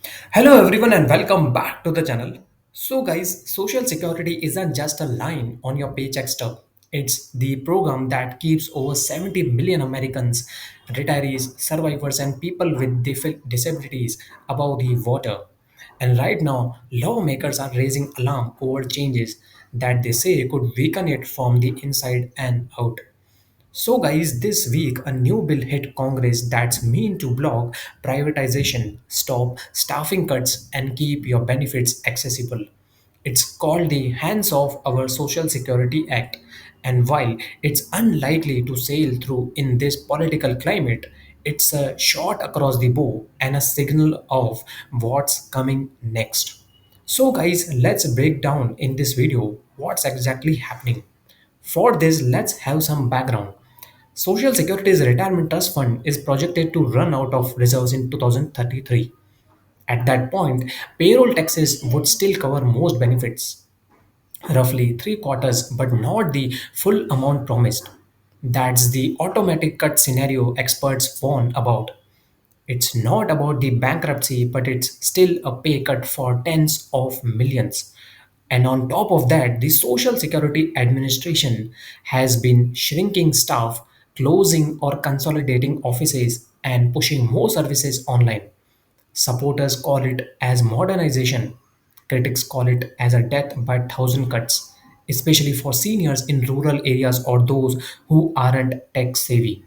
Hello everyone and welcome back to the channel. So guys, social security isn't just a line on your paycheck stub. It's the program that keeps over 70 million Americans, retirees, survivors and people with disabilities above the water. And right now, lawmakers are raising alarm over changes that they say could weaken it from the inside and out. So, guys, this week a new bill hit Congress that's mean to block privatization, stop staffing cuts, and keep your benefits accessible. It's called the Hands Off Our Social Security Act. And while it's unlikely to sail through in this political climate, it's a shot across the bow and a signal of what's coming next. So, guys, let's break down in this video what's exactly happening. For this, let's have some background. Social Security's retirement trust fund is projected to run out of reserves in 2033. At that point, payroll taxes would still cover most benefits, roughly three quarters, but not the full amount promised. That's the automatic cut scenario experts warn about. It's not about the bankruptcy, but it's still a pay cut for tens of millions. And on top of that, the Social Security Administration has been shrinking staff, closing or consolidating offices, and pushing more services online. Supporters call it as modernization. Critics call it as a death by thousand cuts, especially for seniors in rural areas or those who aren't tech savvy.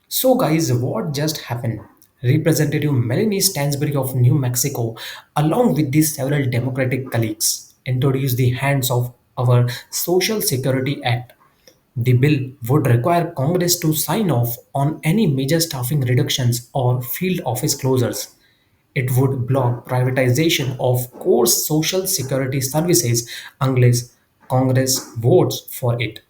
So, guys, what just happened? Representative Melanie Stansbury of New Mexico, along with these several Democratic colleagues, introduced the Hands of Our Social Security Act. The bill would require Congress to sign off on any major staffing reductions or field office closures. It would block privatization of core social security services unless Congress votes for it.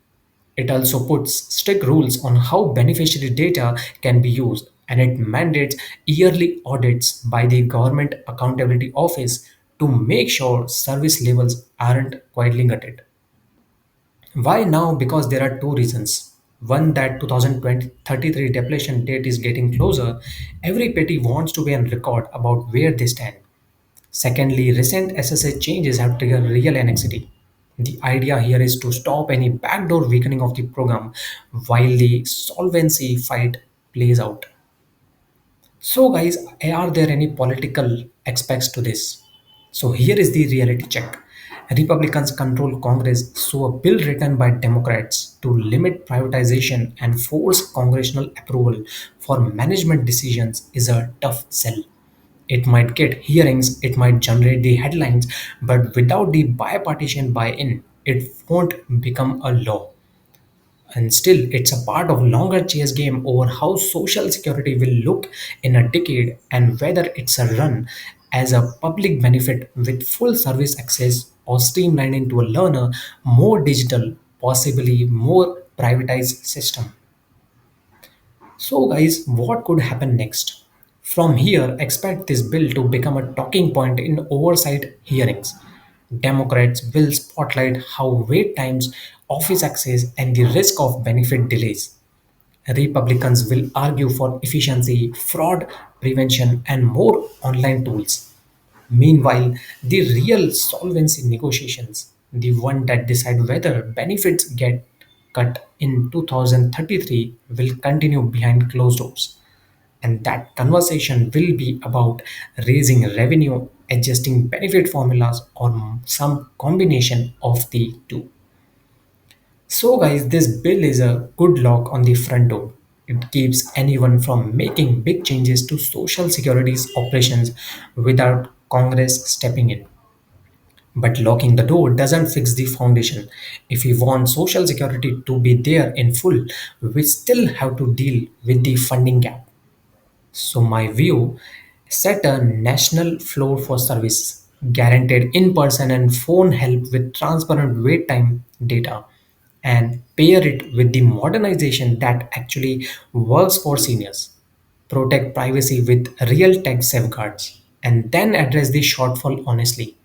It also puts strict rules on how beneficiary data can be used, and it mandates yearly audits by the Government Accountability Office to make sure service levels aren't quietly gutted. Why now? Because there are two reasons. One, that 2033 depletion date is getting closer. Every petty wants to be on record about where they stand. Secondly, recent SSA changes have triggered real anxiety. The idea here is to stop any backdoor weakening of the program while the solvency fight plays out. So, guys, are there any political aspects to this? So, here is the reality check. Republicans control Congress, so a bill written by Democrats to limit privatization and force congressional approval for management decisions is a tough sell. It might get hearings, it might generate the headlines, but without the bipartisan buy in, it won't become a law. And still, it's a part of longer chess game over how social security will look in a decade and whether it's a run as a public benefit with full service access or streamlined into a learner, more digital, possibly more privatized system. So, guys, what could happen next? From here, expect this bill to become a talking point in oversight hearings. Democrats will spotlight how wait times, office access, and the risk of benefit delays. Republicans will argue for efficiency, fraud prevention, and more online tools. Meanwhile, the real solvency negotiations, the one that decide whether benefits get cut in 2033, will continue behind closed doors. And that conversation will be about raising revenue, adjusting benefit formulas, or some combination of the two. So, guys, this bill is a good lock on the front door. It keeps anyone from making big changes to Social Security's operations without Congress stepping in. But locking the door doesn't fix the foundation. If we want Social Security to be there in full, we still have to deal with the funding gap. So, my view, set a national floor for service, guaranteed in person and phone help with transparent wait time data, and pair it with the modernization that actually works for seniors. Protect privacy with real tech safeguards, and then address the shortfall honestly.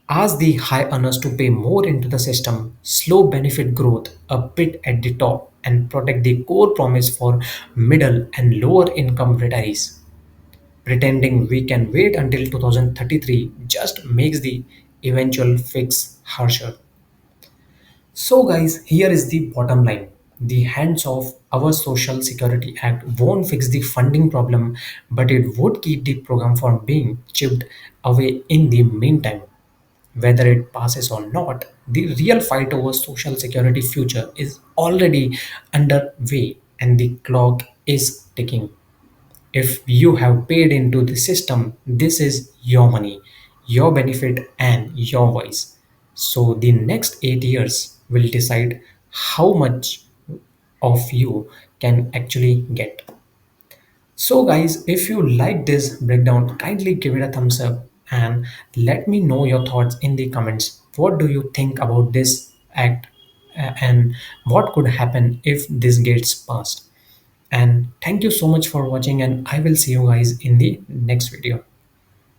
Ask the high earners to pay more into the system, slow benefit growth a bit at the top, and protect the core promise for middle and lower income retirees. Pretending we can wait until 2033 just makes the eventual fix harsher. So, guys, here is the bottom line. The hands of our Social Security Act won't fix the funding problem, but it would keep the program from being chipped away in the meantime. Whether it passes or not, the real fight over Social Security future is already underway and the clock is ticking. If you have paid into the system, this is your money, your benefit, and your voice. So the next 8 years will decide how much of you can actually get. So, guys, if you like this breakdown, kindly give it a thumbs up and let me know your thoughts in the comments. What do you think about this act, and what could happen if this gets passed? And thank you so much for watching, and I will see you guys in the next video.